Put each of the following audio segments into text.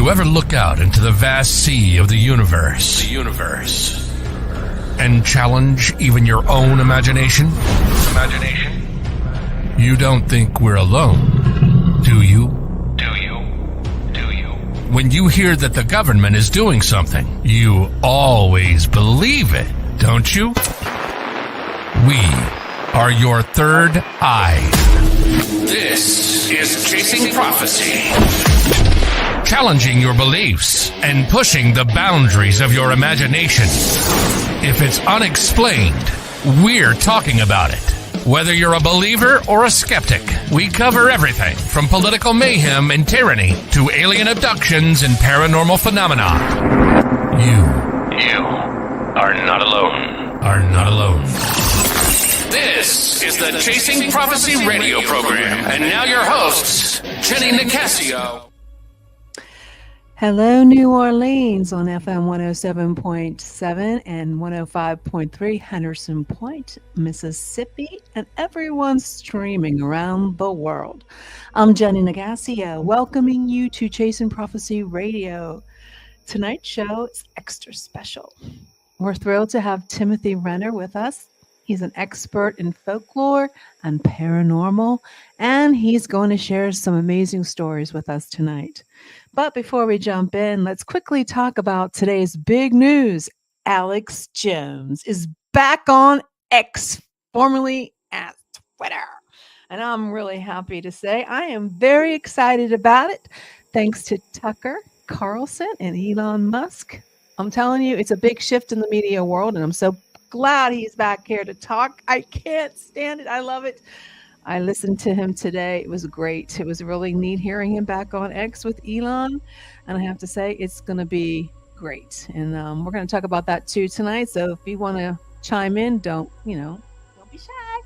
you ever look out into the vast sea of the universe and challenge even your own imagination? You don't think we're alone, do you? When you hear that the government is doing something, you always believe it, don't you? We are your third eye. This is Chasing Prophecy. Challenging your beliefs and pushing the boundaries of your imagination. If it's unexplained, we're talking about it. Whether you're a believer or a skeptic, we cover everything from political mayhem and tyranny to alien abductions and paranormal phenomena. You are not alone. This is the Chasing Prophecy radio program. And now your hosts, Jenny Nicasio. Hello, New Orleans on FM 107.7 and 105.3 Henderson Point, Mississippi, and everyone streaming around the world. I'm Jenny Nicasio, welcoming you to Chasing Prophecy Radio. Tonight's show is extra special. We're thrilled to have Timothy Renner with us. He's an expert in folklore and paranormal, and he's going to share some amazing stories with us tonight. But before we jump in, let's quickly talk about today's big news. Alex Jones is back on X, formerly at Twitter. And I'm really happy to say I am very excited about it. Thanks to Tucker Carlson and Elon Musk. I'm telling you, it's a big shift in the media world, and I'm so glad he's back here to talk. I can't stand it. I love it. I listened to him today. It was great. It was really neat hearing him back on X with Elon. And I have to say, it's going to be great. And we're going to talk about that too tonight. So if you want to chime in, don't be shy.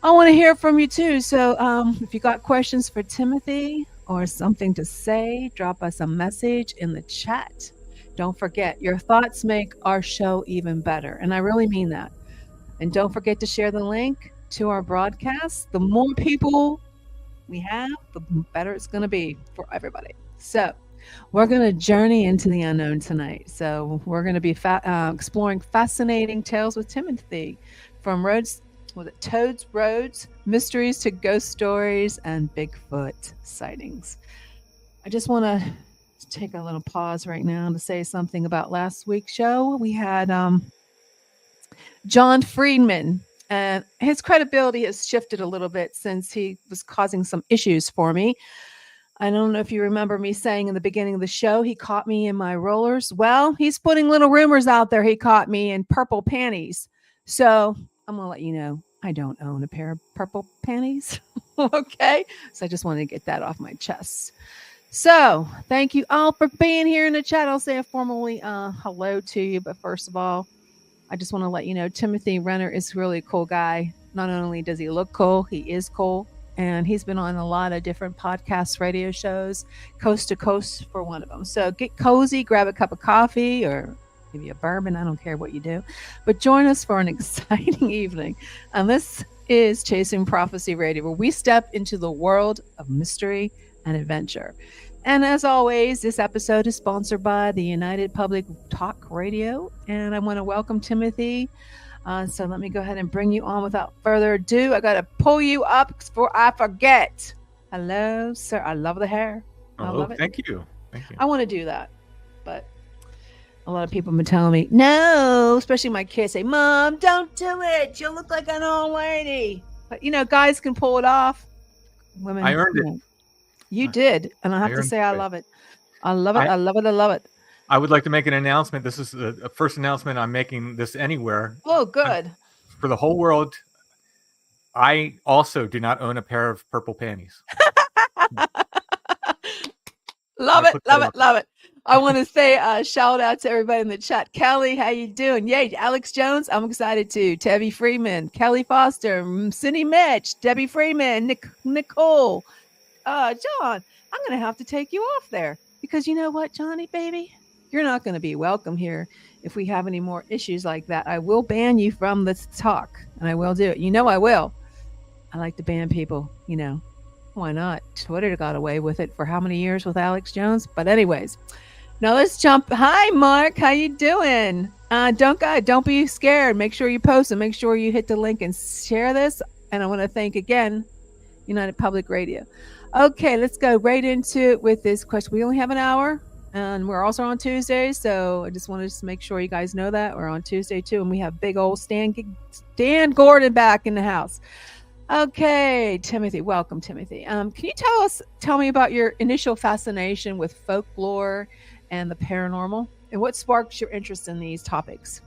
I want to hear from you too. So if you got questions for Timothy or something to say, drop us a message in the chat. Don't forget, your thoughts make our show even better. And I really mean that. And don't forget to share the link to our broadcast. The more people we have, the better it's going to be for everybody. So we're going to journey into the unknown tonight. So we're going to be exploring fascinating tales with Timothy, from Toad's Roads, mysteries to ghost stories, and Bigfoot sightings. I just want to take a little pause right now to say something about last week's show. We had John Friedman. And his credibility has shifted a little bit since he was causing some issues for me. I don't know if you remember me saying in the beginning of the show, he caught me in my rollers. Well, he's putting little rumors out there. He caught me in purple panties. So I'm going to let you know, I don't own a pair of purple panties. Okay. So I just wanted to get that off my chest. So thank you all for being here in the chat. I'll say a formally hello to you. But first of all, I just want to let you know, Timothy Renner is really a cool guy. Not only does he look cool, he is cool. And he's been on a lot of different podcast radio shows, coast to coast for one of them. So get cozy, grab a cup of coffee or maybe a bourbon. I don't care what you do. But join us for an exciting evening. And this is Chasing Prophecy Radio, where we step into the world of mystery and adventure. And as always, this episode is sponsored by the United Public Talk Radio. And I want to welcome Timothy. So let me go ahead and bring you on without further ado. I got to pull you up before I forget. Hello, sir. I love the hair. I love it. Thank you. I want to do that. But a lot of people have been telling me, no, especially my kids say, Mom, don't do it. You'll look like an old lady. But, guys can pull it off. Women, I earned it. You did. And I have to say, I love it. I love it. I love it. I love it. I would like to make an announcement. This is the first announcement I'm making this anywhere. Oh, good. For the whole world. I also do not own a pair of purple panties. Love it. I want to say shout out to everybody in the chat. Kelly, how you doing? Yay, Alex Jones, I'm excited too. Debbie Freeman, Kelly Foster, Cindy Mitch, Debbie Freeman, Nicole. John, I'm going to have to take you off there because you know what, Johnny, baby? You're not going to be welcome here if we have any more issues like that. I will ban you from this talk, and I will do it. You know I will. I like to ban people, Why not? Twitter got away with it for how many years with Alex Jones? But anyways, now let's jump. Hi, Mark. How you doing? Don't be scared. Make sure you post and make sure you hit the link and share this. And I want to thank again United Public Radio. Okay, let's go right into it with this question. We only have an hour, and we're also on Tuesday, so I just wanted to make sure you guys know that we're on Tuesday too, and we have big old Stan Gordon back in the house. Okay, Timothy, welcome, Timothy. Can you tell me about your initial fascination with folklore and the paranormal, and what sparked your interest in these topics?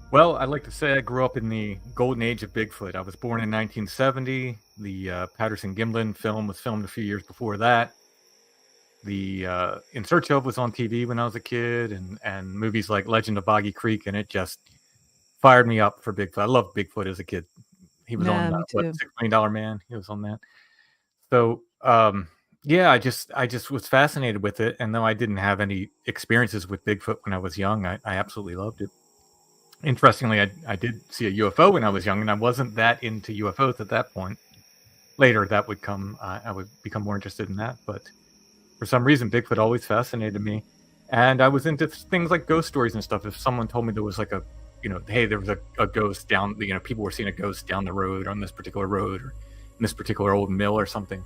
Well, I'd like to say I grew up in the golden age of Bigfoot. I was born in 1970. The Patterson-Gimlin film was filmed a few years before that. The In Search of was on TV when I was a kid, and movies like Legend of Boggy Creek, and it just fired me up for Bigfoot. I loved Bigfoot as a kid. He was on $6 Million Man. He was on that. So yeah, I just was fascinated with it. And though I didn't have any experiences with Bigfoot when I was young, I absolutely loved it. Interestingly, I did see a UFO when I was young, and I wasn't that into UFOs at that point. Later, that would come. I would become more interested in that. But for some reason, Bigfoot always fascinated me, and I was into things like ghost stories and stuff. If someone told me there was like a hey, there was a ghost down, people were seeing a ghost down the road on this particular road or in this particular old mill or something,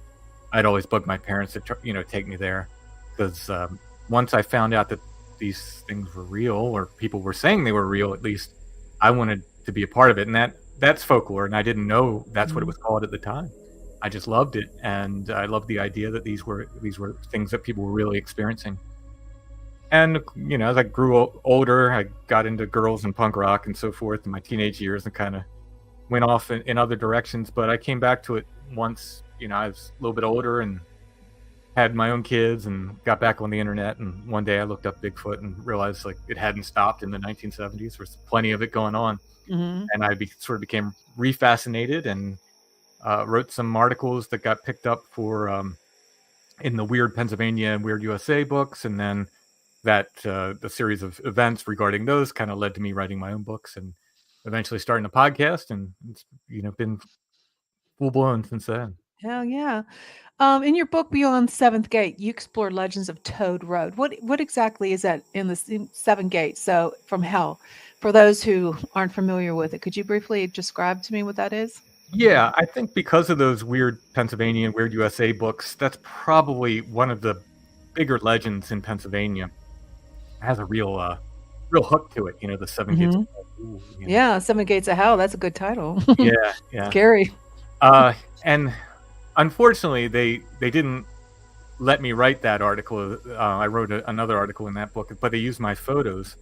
I'd always bug my parents to take me there, because once I found out that these things were real, or people were saying they were real, at least I wanted to be a part of it. And that's folklore, and I didn't know that's what it was called at the time. I just loved it, and I loved the idea that these were things that people were really experiencing. And, as I grew older, I got into girls and punk rock and so forth in my teenage years, and kind of went off in other directions. But I came back to it once, I was a little bit older and had my own kids and got back on the internet. And one day I looked up Bigfoot and realized it hadn't stopped in the 1970s. There was plenty of it going on. Mm-hmm. And I sort of became refascinated and wrote some articles that got picked up for in the Weird Pennsylvania and Weird USA books. And then the series of events regarding those kind of led to me writing my own books and eventually starting a podcast, and it's been full blown since then. Hell yeah. In your book Beyond Seventh Gate, you explore legends of Toad Road. What exactly is that in the Seven Gates? So from hell, for those who aren't familiar with it, could you briefly describe to me what that is? Yeah, I think because of those Weird Pennsylvania and Weird USA books, that's probably one of the bigger legends in Pennsylvania. It has a real hook to it, the Seven Gates of Hell. Ooh, Yeah, Seven Gates of Hell. That's a good title. Yeah. Scary. And unfortunately, they didn't let me write that article. I wrote another article in that book, but they used my photos.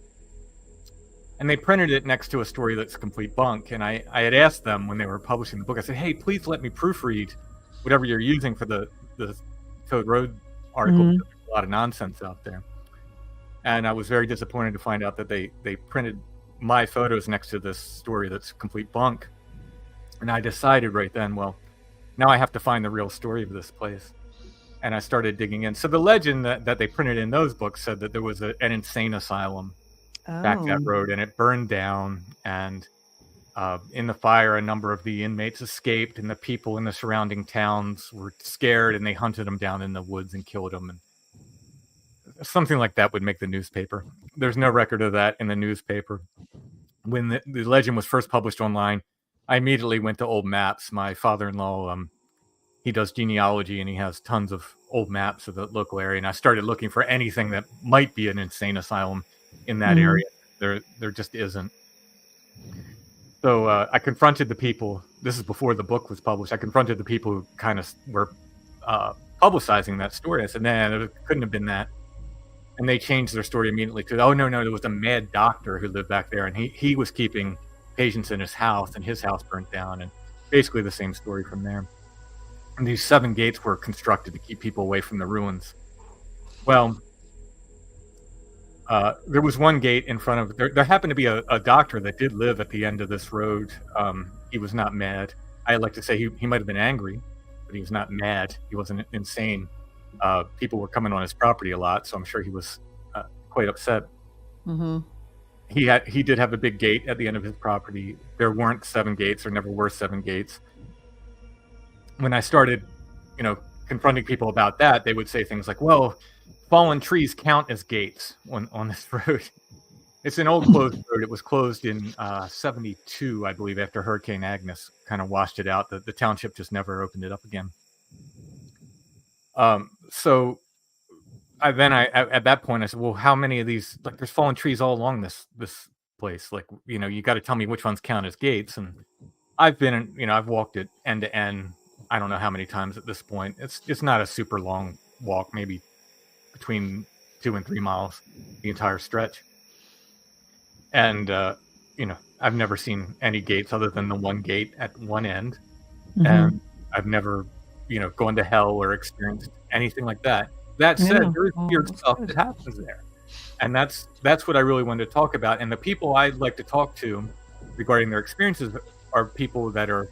And they printed it next to a story that's complete bunk. And I had asked them when they were publishing the book, I said, hey, please let me proofread whatever you're using for the Toad Road article. Mm-hmm. There's a lot of nonsense out there. And I was very disappointed to find out that they printed my photos next to this story that's complete bunk. And I decided right then, well, now I have to find the real story of this place. And I started digging in. So the legend that they printed in those books said that there was an insane asylum back that road, and it burned down. And in the fire, a number of the inmates escaped, and the people in the surrounding towns were scared, and they hunted them down in the woods and killed them. And something like that would make the newspaper. There's no record of that in the newspaper. When the legend was first published online, I immediately went to old maps. My father-in-law, he does genealogy, and he has tons of old maps of the local area. And I started looking for anything that might be an insane asylum in that area. There just isn't. So I confronted the people. This is before the book was published. I confronted the people who kind of were publicizing that story. I said, nah, it couldn't have been that. And they changed their story immediately to, oh, no, there was a mad doctor who lived back there, and he was keeping patients in his house, and his house burnt down. And basically the same story from there. And these 7 gates were constructed to keep people away from the ruins. Well, there was one gate in front of, there happened to be a doctor that did live at the end of this road. He was not mad. I like to say he might have been angry, but he was not mad. He wasn't insane. People were coming on his property a lot, so I'm sure he was quite upset. Mm-hmm. He did have a big gate at the end of his property. There weren't 7 gates. There never were 7 gates. When I started confronting people about that, they would say things like, well, fallen trees count as gates on this road. It's an old closed road. It was closed in 72, I believe, after Hurricane Agnes kind of washed it out. The township just never opened it up again. So at that point, I said, well, how many of these, like, there's fallen trees all along this place. Like, you got to tell me which ones count as gates. And I've walked it end to end. I don't know how many times at this point. It's not a super long walk, maybe between 2 and 3 miles, the entire stretch. And, I've never seen any gates other than the one gate at one end. Mm-hmm. And I've never, gone to hell or experienced anything like that. That said, there's weird stuff that happens there. And that's what I really wanted to talk about. And the people I'd like to talk to regarding their experiences are people that are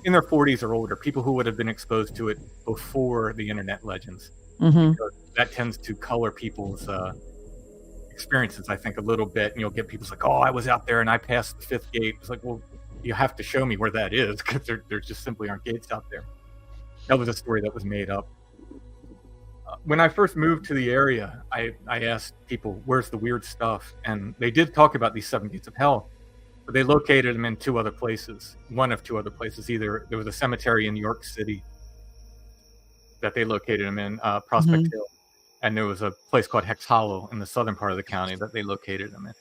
in their 40s or older, people who would have been exposed to it before the internet legends. Mm-hmm. Because that tends to color people's experiences, I think, a little bit. And you'll get people like, oh, I was out there and I passed the 5th gate. It's like, well, you have to show me where that is, because there just simply aren't gates out there. That was a story that was made up. When I first moved to the area, I asked people, where's the weird stuff? And they did talk about these 7 gates of hell, but they located them in 2 other places. One of 2 other places. Either there was a cemetery in New York City that they located them in, Prospect mm-hmm. Hill. And there was a place called Hex Hollow in the southern part of the county that they located them in.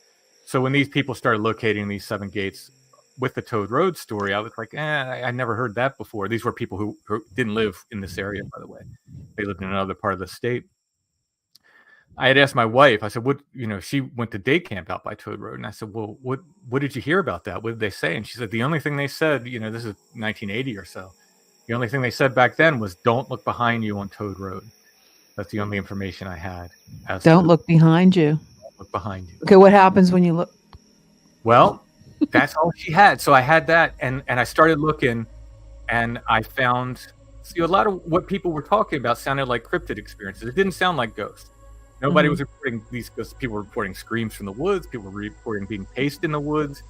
So when these people started locating these 7 gates with the Toad Road story, I was like, I never heard that before. These were people who didn't live in this area, by the way. They lived in another part of the state. I had asked my wife, I said, she went to day camp out by Toad Road. And I said, well, what did you hear about that? What did they say? And she said, the only thing they said, this is 1980 or so. The only thing they said back then was, don't look behind you on Toad Road. That's the only information I had. Don't look behind you. Don't look behind you. Okay, what happens when you look? Well, that's all she had. So I had that, and I started looking, and I found a lot of what people were talking about sounded like cryptid experiences. It didn't sound like ghosts. Nobody mm-hmm. was reporting these ghosts. People were reporting screams from the woods. People were reporting being paced in the woods.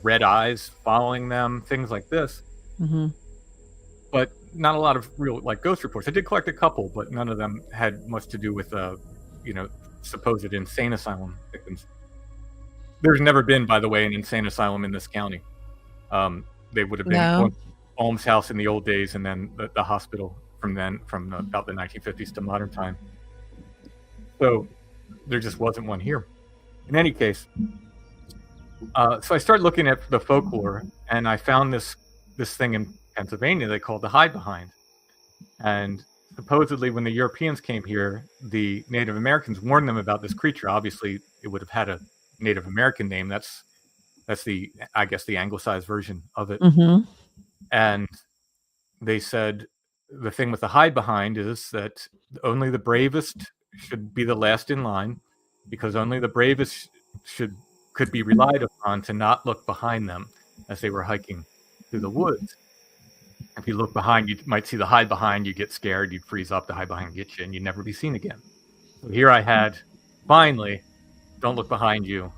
Red eyes following them, things like this. Mm-hmm. But not a lot of real ghost reports. I did collect a couple, but none of them had much to do with supposed insane asylum victims. There's never been, by the way, an insane asylum in this county. They would have been one almshouse in the old days, and then the hospital from about the 1950s to modern time. So there just wasn't one here. In any case, so I started looking at the folklore, and I found this thing in Pennsylvania they called the hide behind. And supposedly when the Europeans came here, the Native Americans warned them about this creature. Obviously, it would have had a Native American name. That's the, I guess, the anglicized version of it. Mm-hmm. And they said the thing with the hide behind is that only the bravest should be the last in line, because only the bravest could be relied upon to not look behind them as they were hiking through the woods. If you look behind, you might see the hide behind, you get scared, you'd freeze up, the hide behind get you, and you'd never be seen again. So here I had, finally, don't look behind you,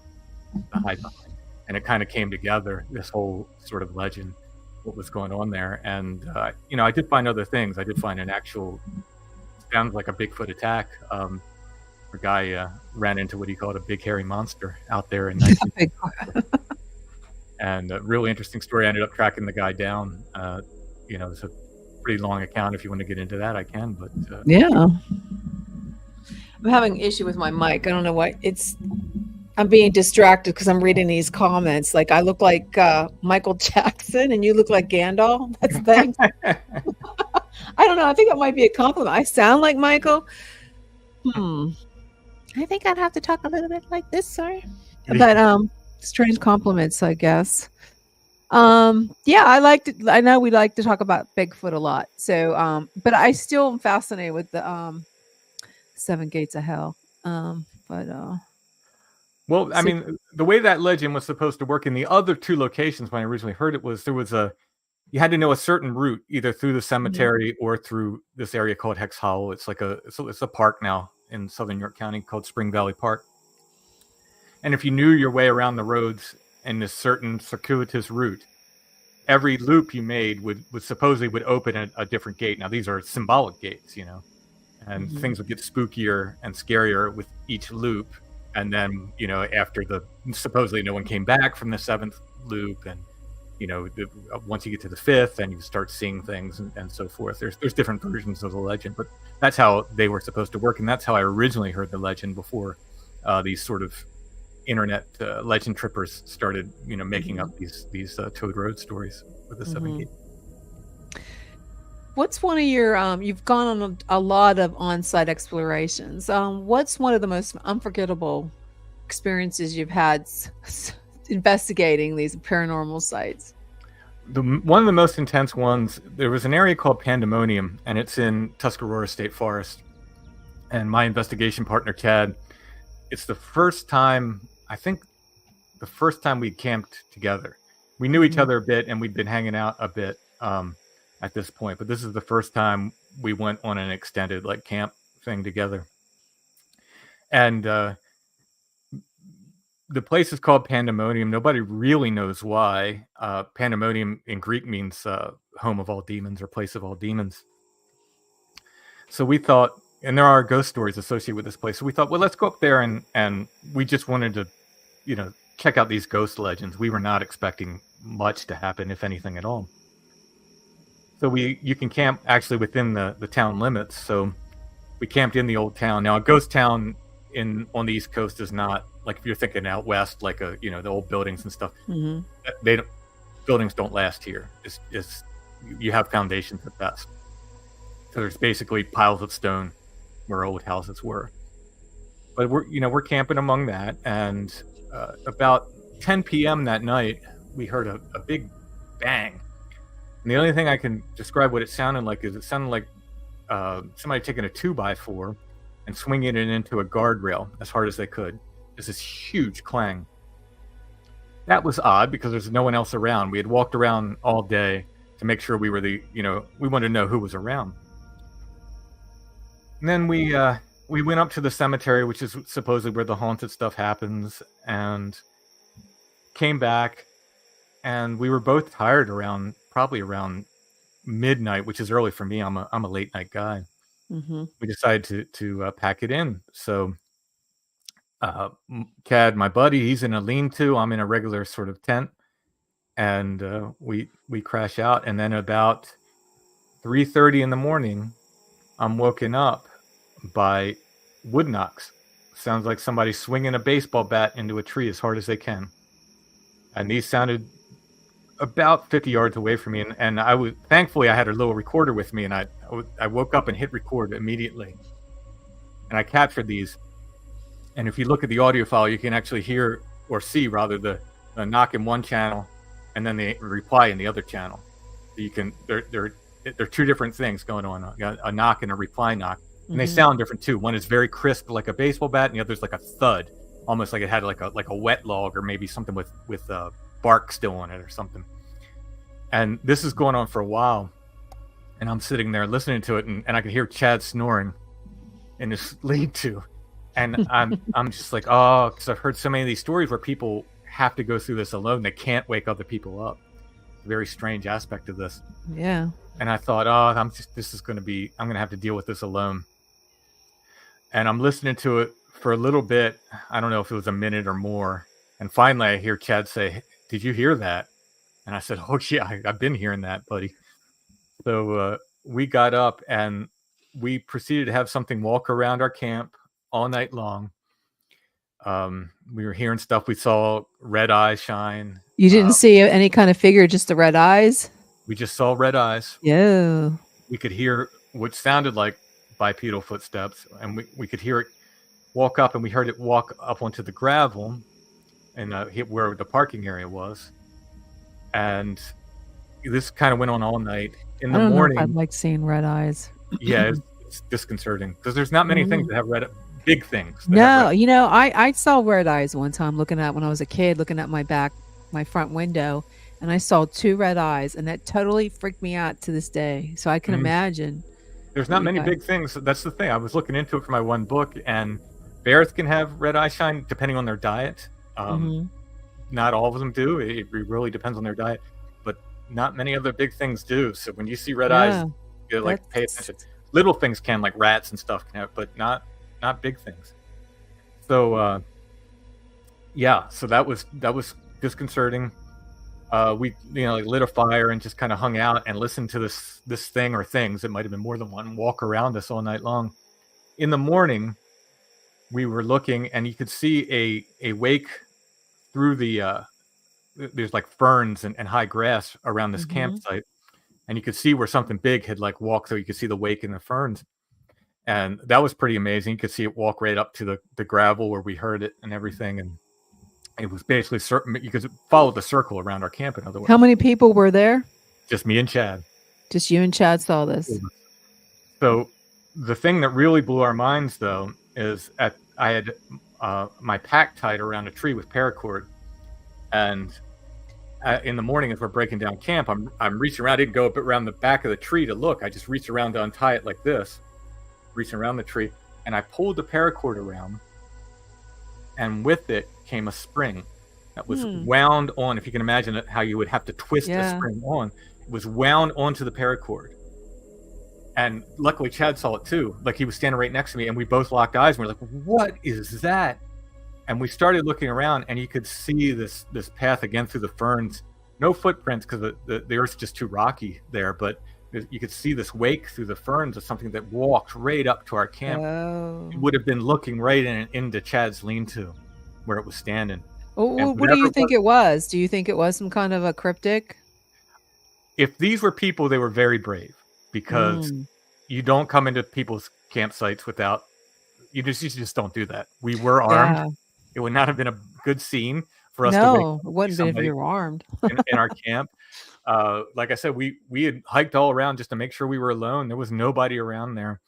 the hide behind. And it kind of came together, this whole sort of legend, what was going on there. And, I did find other things. I did find an actual, sounds like a Bigfoot attack. A guy ran into what he called a big hairy monster out there in 19... And a really interesting story. I ended up tracking the guy down. It's a pretty long account. If you want to get into that, I can. But yeah, I'm having an issue with my mic. I don't know why. I'm being distracted because I'm reading these comments. Like, I look like Michael Jackson, and you look like Gandalf. That's thanks. I don't know. I think that might be a compliment. I sound like Michael. I think I'd have to talk a little bit like this, sorry. But strange compliments, I guess. I know we like to talk about Bigfoot a lot. So but I still am fascinated with the 7 gates of hell. Well, I mean, the way that legend was supposed to work in the other 2 locations when I originally heard it was you had to know a certain route, either through the cemetery mm-hmm. or through this area called Hex Hollow. It's like it's a park now in southern York County called Spring Valley Park. And if you knew your way around the roads in this certain circuitous route, every loop you made would supposedly would open a different gate. Now these are symbolic gates, and things would get spookier and scarier with each loop. And then, after supposedly no one came back from the 7th loop, and once you get to the 5th, then you start seeing things and so forth. There's different versions of the legend, but that's how they were supposed to work, and that's how I originally heard the legend before these sort of internet legend trippers started, making up these Toad Road stories with the 7 gate. What's one of your, you've gone on a lot of on-site explorations. What's one of the most unforgettable experiences you've had investigating these paranormal sites? One of the most intense ones, there was an area called Pandemonium, and it's in Tuscarora State Forest. And my investigation partner, Chad, it's the first time we camped together. We knew each other a bit, and we'd been hanging out a bit at this point, but this is the first time we went on an extended camp thing together. And the place is called Pandemonium. Nobody really knows why. Pandemonium in Greek means home of all demons or place of all demons. So we thought, and there are ghost stories associated with this place, so we thought, well, let's go up there, and we just wanted to check out these ghost legends. We were not expecting much to happen, if anything at all. So you can camp actually within the town limits. So we camped in the old town. Now a ghost town on the East Coast is not like, if you're thinking out west, like the old buildings and stuff. Buildings don't last here. It's you have foundations at best. So there's basically piles of stone where old houses were. But we're camping among that, and about 10 p.m. that night, we heard a big bang. And the only thing I can describe what it sounded like is it sounded like somebody taking a 2x4 and swinging it into a guardrail as hard as they could. There's this huge clang. That was odd because there's no one else around. We had walked around all day to make sure we were we wanted to know who was around. And then we went up to the cemetery, which is supposedly where the haunted stuff happens, and came back, and we were both tired probably around midnight, which is early for me. I'm a late night guy. We decided to pack it in. So Cad, my buddy, he's in a lean-to. I'm in a regular sort of tent, and we crash out. And then about 3:30 in the morning, I'm woken up by wood knocks. Sounds like somebody swinging a baseball bat into a tree as hard as they can. And these sounded about 50 yards away from me, and thankfully I had a little recorder with me, and I woke up and hit record immediately, and I captured these. And if you look at the audio file, you can actually hear, or see rather, the knock in one channel and then the reply in the other channel. So you can they're two different things going on, a knock and a reply knock, and they sound different too. One is very crisp like a baseball bat, and the other's like a thud, almost like it had like a wet log, or maybe something with bark still on it or something. And this is going on for a while, and I'm sitting there listening to it, and I can hear Chad snoring in his lead-to, and I'm just like, oh, because I've heard so many of these stories where people have to go through this alone. They can't wake other people up. Very strange aspect of this. Yeah. And I thought, oh, I'm going to have to deal with this alone. And I'm listening to it for a little bit. I don't know if it was a minute or more. And finally I hear Chad say, "Did you hear that?" And I said, "Oh yeah, I've been hearing that, buddy." So we got up and we proceeded to have something walk around our camp all night long. We were hearing stuff. We saw red eyes shine. You didn't see any kind of figure, just the red eyes? We just saw red eyes. Yeah. We could hear what sounded like bipedal footsteps, and we could hear it walk up, and we heard it walk up onto the gravel and hit where the parking area was. And this kind of went on all night. In the morning, I'd like seeing red eyes. Yeah, it's disconcerting because there's not many things that have big things. No, I saw red eyes one time when I was a kid, looking at my front window, and I saw two red eyes, and that totally freaked me out to this day. So I can imagine. There's not many big things. That's the thing. I was looking into it for my one book, and bears can have red eye shine depending on their diet. Not all of them do. It really depends on their diet. But not many other big things do. So when you see red Yeah, eyes, you like pay attention. Little things can, like rats and stuff can have, but not big things. So yeah, so that was disconcerting. We like lit a fire and just kind of hung out and listened to this thing or things. It might have been more than one, walk around us all night long. In the morning, we were looking and you could see a wake through the there's like ferns and high grass around this campsite, and you could see where something big had like walked through. You could see the wake in the ferns, and that was pretty amazing. You could see it walk right up to the gravel where we heard it and everything, and it was basically certain you could follow the circle around our camp. In other words, how many people were there? Just me and Chad. Just you and Chad saw this. So the thing that really blew our minds, though, is I had my pack tied around a tree with paracord, and in the morning, as we're breaking down camp, I'm reaching around. I didn't go up around the back of the tree to look. I just reached around to untie it like this, reaching around the tree, and I pulled the paracord around, and with it came a spring that was wound on. If you can imagine it, how you would have to twist a spring on, it was wound onto the paracord. And luckily, Chad saw it too. Like, he was standing right next to me, and we both locked eyes. And we're like, "What is that?" And we started looking around, and you could see this path again through the ferns. No footprints because the earth's just too rocky there. But you could see this wake through the ferns of something that walked right up to our camp. Oh. It would have been looking right into Chad's lean-to, where it was standing. Oh, what do you think it was? Do you think it was some kind of a cryptic? If these were people, they were very brave, because you don't come into people's campsites without you just don't do that. We were armed. Yeah. It would not have been a good scene for us to it wouldn't have been if you were armed in our camp. Like I said, we had hiked all around just to make sure we were alone. There was nobody around there.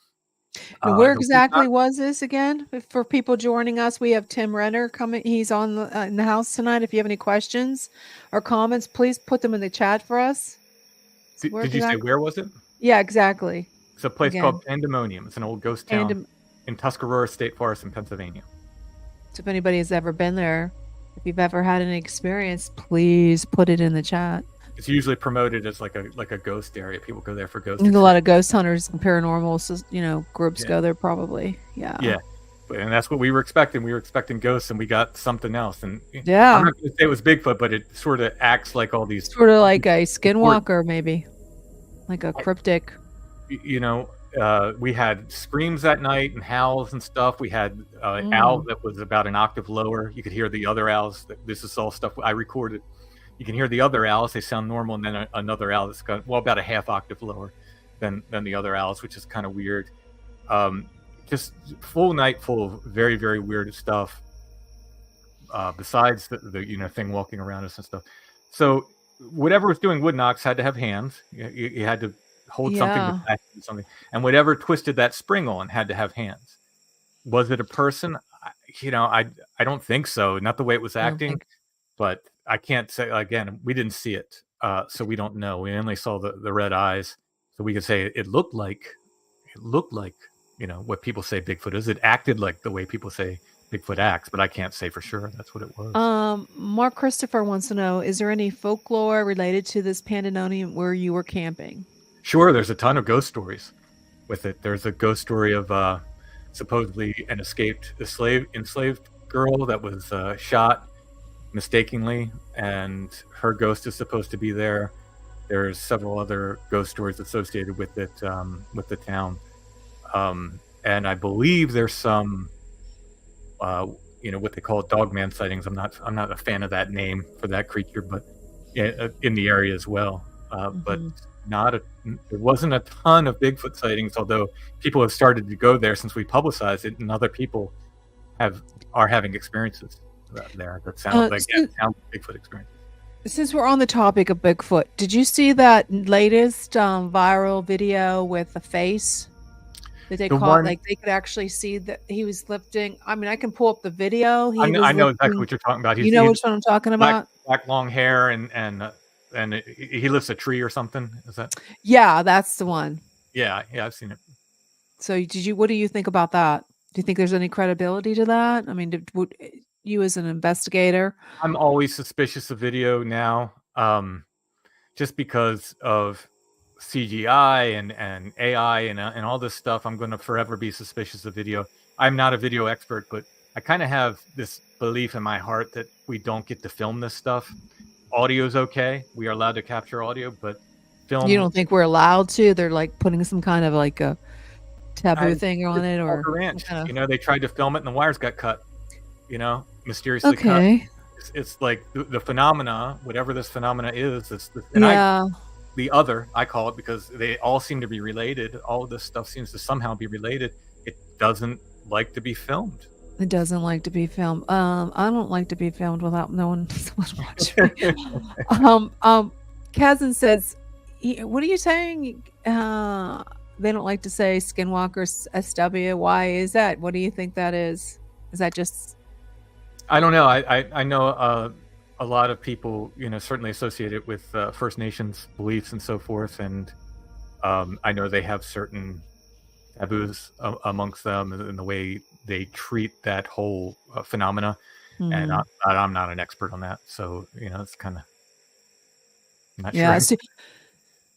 Now, where exactly was this again? For people joining us, we have Tim Renner coming. He's on in the house tonight. If you have any questions or comments, please put them in the chat for us. Did you say where was it? Yeah, exactly. It's a place called Pandemonium. It's an old ghost town in Tuscarora State Forest in Pennsylvania. So if anybody has ever been there, if you've ever had any experience, please put it in the chat. It's usually promoted as like a ghost area. People go there for ghost. There's a lot of ghost hunters and paranormal, groups go there probably. Yeah. Yeah. And that's what we were expecting. We were expecting ghosts, and we got something else. And I'm not going to say it was Bigfoot, but it sort of acts like all these. Sort of like a skinwalker, maybe. Like a cryptic. We had screams that night and howls and stuff. We had an owl that was about an octave lower. You could hear the other owls. This is all stuff I recorded. You can hear the other owls. They sound normal. And then another owl that's got, about a half octave lower than the other owls, which is kind of weird. Just full night full of very, very weird stuff. Besides the thing walking around us and stuff. So whatever was doing wood knocks had to have hands. You had to hold something to back something, and whatever twisted that spring on had to have hands. Was it a person? I don't think so. Not the way it was acting, but I can't say. Again, we didn't see it, so we don't know. We only saw the red eyes, so we could say it looked like what people say Bigfoot is. It acted like the way people say Bigfoot acts, but I can't say for sure that's what it was. Mark Christopher wants to know: is there any folklore related to this Pandemonium where you were camping? Sure, there's a ton of ghost stories with it. There's a ghost story of supposedly an escaped enslaved girl that was shot mistakenly, and her ghost is supposed to be there. There's several other ghost stories associated with it, with the town, and I believe there's some, what they call dogman sightings. I'm not a fan of that name for that creature, but in the area as well. But there wasn't a ton of Bigfoot sightings, although people have started to go there since we publicized it, and other people are having experiences there that sound like Bigfoot experiences. Since we're on the topic of Bigfoot, did you see that latest viral video with the face that they caught? Like, they could actually see that he was lifting. I mean, I can pull up the video. I know exactly what you're talking about. You know which one I'm talking about? Black long hair and he lifts a tree or something. Is that? Yeah, that's the one. Yeah, I've seen it. So what do you think about that? Do you think there's any credibility to that? I mean, would you as an investigator? I'm always suspicious of video now. just because of CGI and AI and all this stuff, I'm going to forever be suspicious of video. I'm not a video expert, but I kind of have this belief in my heart that we don't get to film this stuff. Audio's okay. We are allowed to capture audio, but film... You don't think we're allowed to? They're like putting some kind of like a taboo thing on it, or ranch. Kind of... You know, they tried to film it and the wires got cut. You know, mysteriously okay. cut. It's like the phenomena, whatever this phenomena is. I call it, because they all seem to be related. All of this stuff seems to somehow be related. It doesn't like to be filmed. It doesn't like to be filmed. I don't like to be filmed without no one watching me. Kazan says, what are you saying? They don't like to say skinwalkers SW. Why is that? What do you think that is? Is that just... I don't know. I know a lot of people, you know, certainly associated with First Nations beliefs and so forth, and I know they have certain taboos amongst them in the way they treat that whole phenomena. And I'm not an expert on that, so you know, it's kind of not sure. So,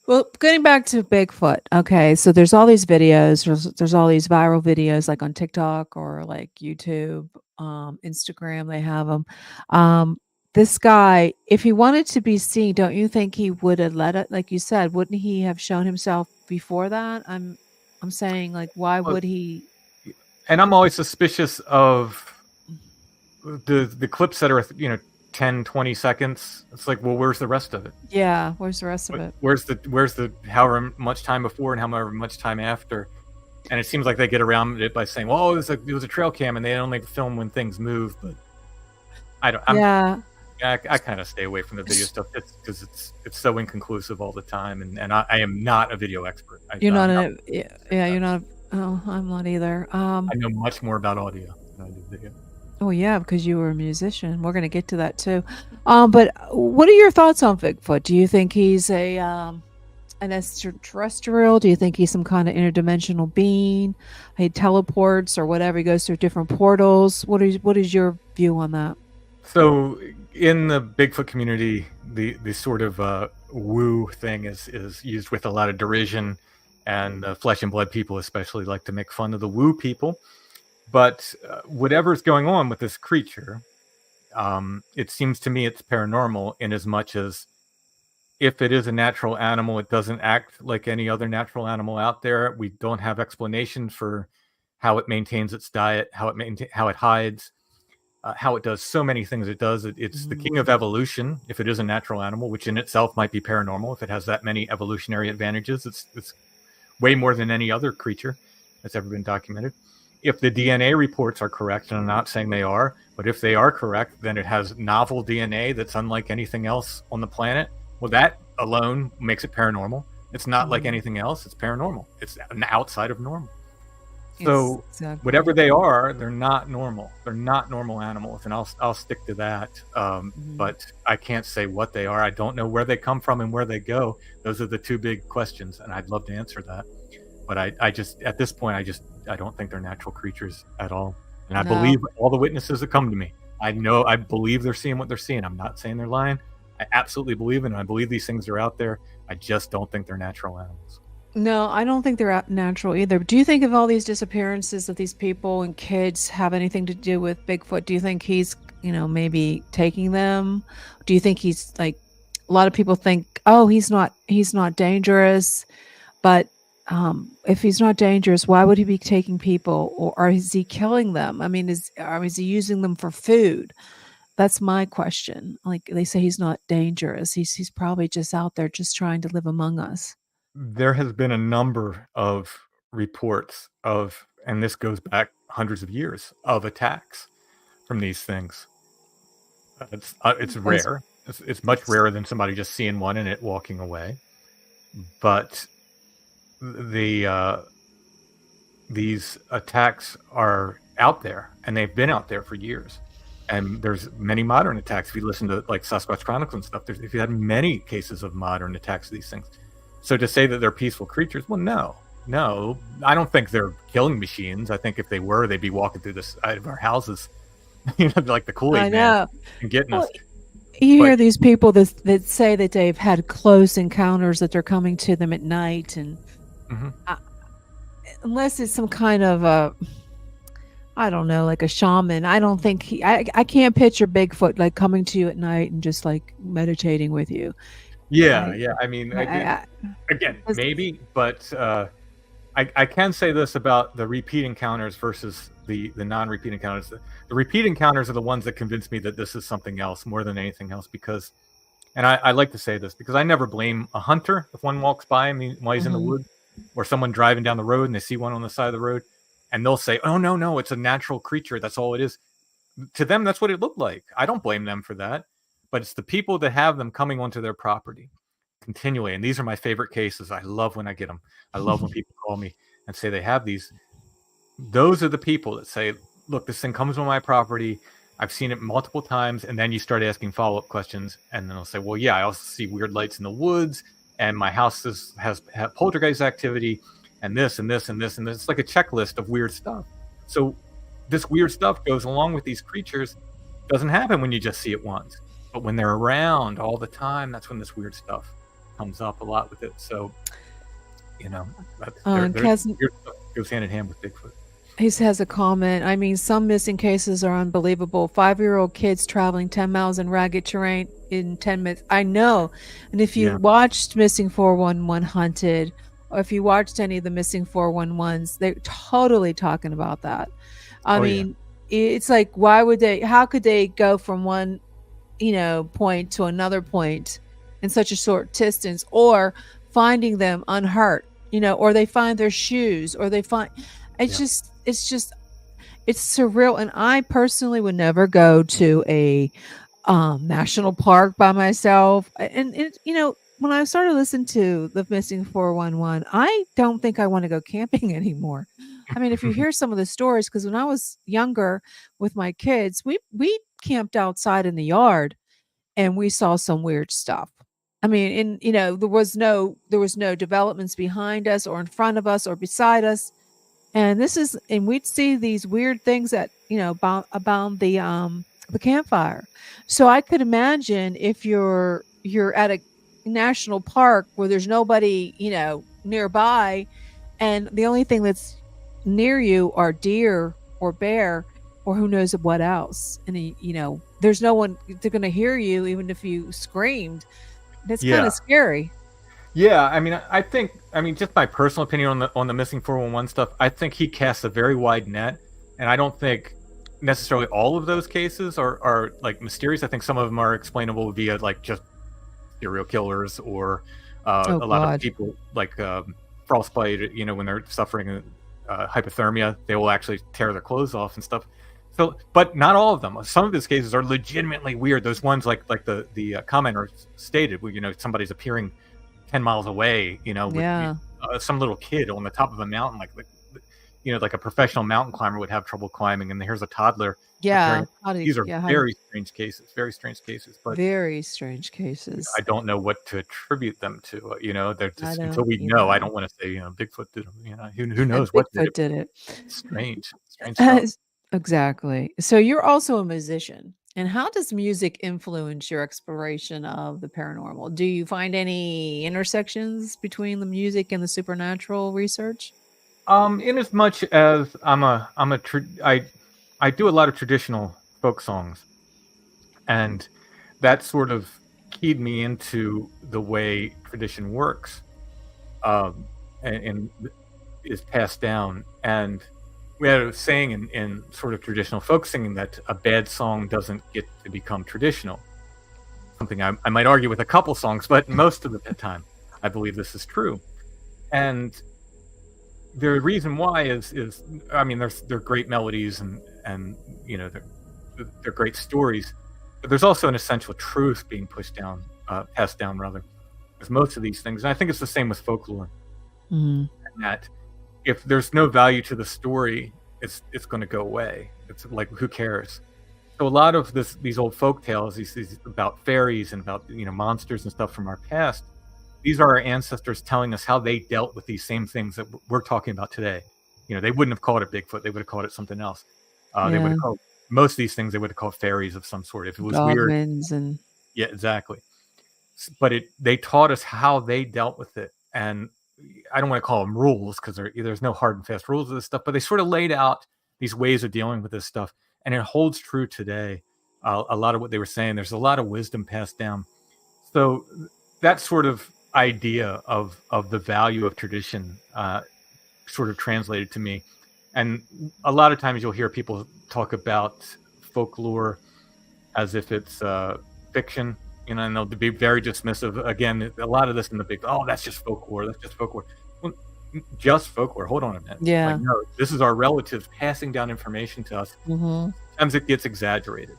well, getting back to Bigfoot. Okay, so there's all these videos. There's all these viral videos, like on TikTok or like YouTube, Instagram. They have them. This guy, if he wanted to be seen, don't you think he would have let it? Like you said, wouldn't he have shown himself before that? I'm saying, like, why would he? And I'm always suspicious of the clips that are, you know, 10, 20 seconds. It's like, well, where's the rest of it? Yeah, where's the rest of it? Where's the however much time before and however much time after? And it seems like they get around it by saying, well, it was a trail cam and they only film when things move. But I kind of stay away from the video stuff because it's so inconclusive all the time, and I am not a video expert. You're not you're not. Oh, I'm not either. I know much more about audio than I do video. Oh yeah, because you were a musician. We're going to get to that too. But what are your thoughts on Bigfoot? Do you think he's an extraterrestrial? Do you think he's some kind of interdimensional being? He teleports or whatever. He goes through different portals. What is your view on that? So in the Bigfoot community, the sort of woo thing is used with a lot of derision, and flesh and blood people especially like to make fun of the woo people. But whatever's going on with this creature, it seems to me it's paranormal, in as much as if it is a natural animal, it doesn't act like any other natural animal out there. We don't have explanation for how it maintains its diet, how it hides, how it does so many things it does. It's the king of evolution, if it is a natural animal, which in itself might be paranormal. If it has that many evolutionary advantages, it's way more than any other creature that's ever been documented. If the DNA reports are correct, and I'm not saying they are, but if they are correct, then it has novel DNA that's unlike anything else on the planet. Well, that alone makes it paranormal. It's not like anything else. It's paranormal. It's outside of normal. So exactly. Whatever they are, they're not normal. They're not normal animals, and I'll stick to that. But I can't say what they are. I don't know where they come from and where they go. Those are the two big questions, and I'd love to answer that. But I just, at this point, I don't think they're natural creatures at all. And I believe all the witnesses that come to me. I believe they're seeing what they're seeing. I'm not saying they're lying. I absolutely believe it, and I believe these things are out there. I just don't think they're natural animals. No, I don't think they're natural either. Do you think of all these disappearances of these people and kids have anything to do with Bigfoot? Do you think he's, maybe taking them? Do you think he's like, a lot of people think, oh, he's not dangerous, but if he's not dangerous, why would he be taking people, or is he killing them? I mean, is he using them for food? That's my question. Like, they say he's not dangerous. He's probably just out there just trying to live among us. There has been a number of reports of, and this goes back hundreds of years, of attacks from these things. It's rare. It's much rarer than somebody just seeing one and it walking away. But these attacks are out there, and they've been out there for years. And there's many modern attacks. If you listen to like Sasquatch Chronicles and stuff, if you had many cases of modern attacks of these things. So to say that they're peaceful creatures, well, no, I don't think they're killing machines. I think if they were, they'd be walking through the side of our houses, like the Kool-Aid Man, and getting us. You But hear these people that say that they've had close encounters, that they're coming to them at night, and mhm. I, unless it's some kind of a, I don't know, like a shaman. I don't think I can't picture Bigfoot like coming to you at night and just like meditating with you. Yeah, I, yeah. I mean, I again, it's- maybe, but I can say this about the repeat encounters versus the non-repeat encounters. The repeat encounters are the ones that convince me that this is something else more than anything else. Because, and I like to say this because I never blame a hunter if one walks by him while he's in the Mhm. woods, or someone driving down the road and they see one on the side of the road, and they'll say, "Oh no, no, it's a natural creature. That's all it is." To them, that's what it looked like. I don't blame them for that, but it's the people that have them coming onto their property continually. And these are my favorite cases. I love when I get them. I love when people call me and say they have these. Those are the people that say, "Look, this thing comes on my property. I've seen it multiple times." And then you start asking follow-up questions, and then they'll say, "Well, yeah, I also see weird lights in the woods, and my house has poltergeist activity, and this and this and this and this." It's like a checklist of weird stuff. So this weird stuff goes along with these creatures. Doesn't happen when you just see it once, but when they're around all the time, that's when this weird stuff comes up a lot with it. So, you know, and Kaz, weird stuff goes hand in hand with Bigfoot. he has a comment. I mean, some missing cases are unbelievable. 5-year-old kids traveling 10 miles in ragged terrain in 10 minutes. I know. And if you Yeah. watched Missing 411 Hunted, or if you watched any of the Missing 411s, they're totally talking about that. I Oh, yeah. mean, it's like, how could they go from one, point to another point in such a short distance, or finding them unhurt, or they find their shoes, or they find, it's Yeah. just, it's surreal. And I personally would never go to a national park by myself. And when I started listening to the Missing 411, I don't think I want to go camping anymore. I mean, if you hear some of the stories, because when I was younger with my kids, we camped outside in the yard and we saw some weird stuff. I mean, there was no developments behind us or in front of us or beside us. And we'd see these weird things that, about the campfire. So I could imagine if you're at a national park where there's nobody, nearby, and the only thing that's near you are deer or bear or who knows what else. And there's no one, they're going to hear you even if you screamed. That's kind Yeah. of scary. Yeah, I mean, just my personal opinion on the missing 411 stuff. I think he casts a very wide net, and I don't think necessarily all of those cases are like mysterious. I think some of them are explainable via like just serial killers or Oh a lot of God. people like frostbite. When they're suffering hypothermia, they will actually tear their clothes off and stuff. So, but not all of them. Some of these cases are legitimately weird. Those ones like the commenter stated, where somebody's appearing 10 miles away, with Yeah. some little kid on the top of a mountain, like a professional mountain climber would have trouble climbing, and here's a toddler Yeah. appearing. These are very strange cases, but Very strange cases. I don't know what to attribute them to. They're I just, don't until we know, I don't want to say, Bigfoot did them. Who knows what did Bigfoot it. did it. Strange stuff. Exactly. So you're also a musician. And how does music influence your exploration of the paranormal? Do you find any intersections between the music and the supernatural research? In as much as I do a lot of traditional folk songs, and that sort of keyed me into the way tradition works, and is passed down. And we had a saying in sort of traditional folk singing that a bad song doesn't get to become traditional. Something I might argue with a couple songs, but most of the time, I believe this is true. And the reason why is I mean, they're great melodies and they're great stories, but there's also an essential truth being passed down rather, with most of these things. And I think it's the same with folklore, Mm. in that if there's no value to the story, it's going to go away. It's like, who cares? So a lot of these old folk tales, these about fairies and about monsters and stuff from our past, these are our ancestors telling us how they dealt with these same things that we're talking about today. They wouldn't have called it Bigfoot; they would have called it something else. They would Yeah. have called most of these things. They would have called fairies of some sort. If it was weird, Goblins and Yeah, exactly. But they taught us how they dealt with it, and I don't want to call them rules because there's no hard and fast rules of this stuff, but they sort of laid out these ways of dealing with this stuff, and it holds true today. A lot of what they were saying, there's a lot of wisdom passed down. So that sort of idea of the value of tradition sort of translated to me. And a lot of times you'll hear people talk about folklore as if it's fiction, and they'll be very dismissive. Again, a lot of this in the big, oh, that's just folklore. That's just folklore. Well, just folklore. Hold on a minute. Yeah. Like, no, this is our relatives passing down information to us. Sometimes it gets exaggerated.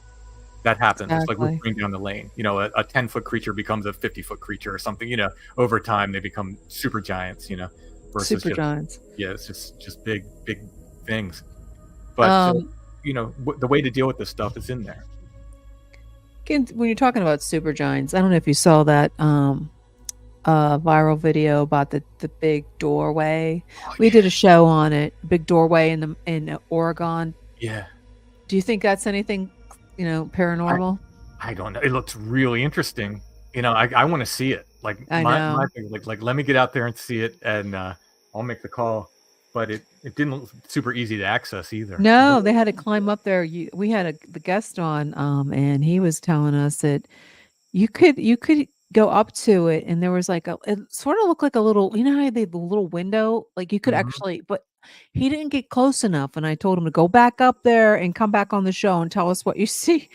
That happens. It's like we're going down the lane. A 10-foot creature becomes a 50-foot creature or something. Over time they become super giants. Versus Super giants. Yeah, it's just big things. But the way to deal with this stuff is in there. Again, when you're talking about super giants, I don't know if you saw that viral video about the big doorway. We did a show on it. Big doorway in Oregon. Yeah. Do you think that's anything paranormal? I don't know. It looks really interesting. I want to see it. Like my thing, like let me get out there and see it, and I'll make the call. But it didn't look super easy to access either. No, they had to climb up there. We had the guest on, and he was telling us that you could go up to it, and there was like it sort of looked like a little, how they the little window, like you could actually, but he didn't get close enough. And I told him to go back up there and come back on the show and tell us what you see.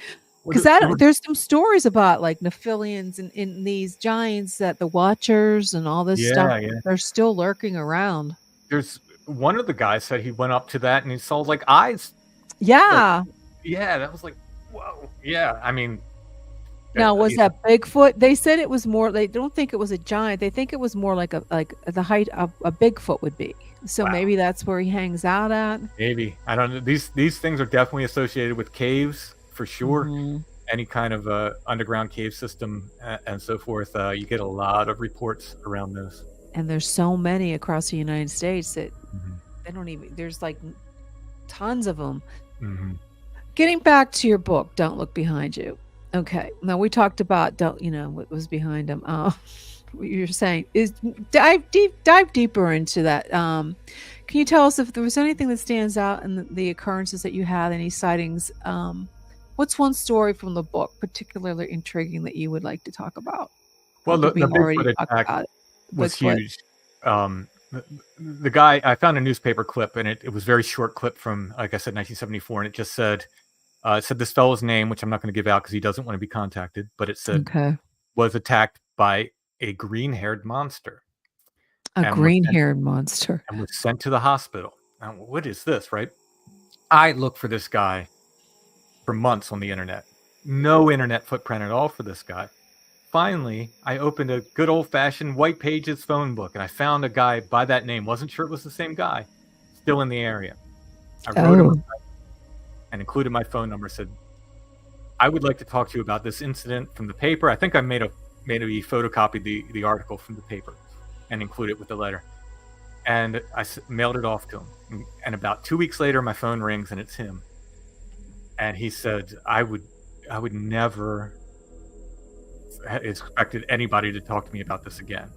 Because there's some stories about like Nephilians and in these giants that the Watchers and all this stuff, they're still lurking around. There's one of the guys said he went up to that and he saw like eyes. Yeah. That was like, whoa. Yeah. I mean. Now, was that Bigfoot? They said it was more, they don't think it was a giant. They think it was more like the height of a Bigfoot would be. So maybe that's where he hangs out at. Maybe. I don't know. These things are definitely associated with caves for sure. Any kind of underground cave system and so forth. You get a lot of reports around those. And there's so many across the United States that they don't even, there's like tons of them. Getting back to your book, Don't Look Behind You. Okay. Now we talked about what was behind him. What you're saying is dive deeper into that. Can you tell us if there was anything that stands out in the occurrences that you had, any sightings? What's one story from the book particularly intriguing that you would like to talk about? Well, the Bigfoot attack was huge. The guy, I found a newspaper clip, and it was a very short clip from, like I said, 1974, and it just said this fellow's name, which I'm not going to give out because he doesn't want to be contacted, but it said was attacked by a green-haired monster. Green-haired monster. And was sent to the hospital. Now, what is this, right? I looked for this guy for months on the internet. No internet footprint at all for this guy. Finally, I opened a good old-fashioned White Pages phone book, and I found a guy by that name. Wasn't sure it was the same guy. Still in the area. I wrote him and included my phone number. Said, I would like to talk to you about this incident from the paper. I think I maybe photocopied the article from the paper and included it with the letter. And I mailed it off to him. And about 2 weeks later, my phone rings and it's him. And he said, I would never expected anybody to talk to me about this again.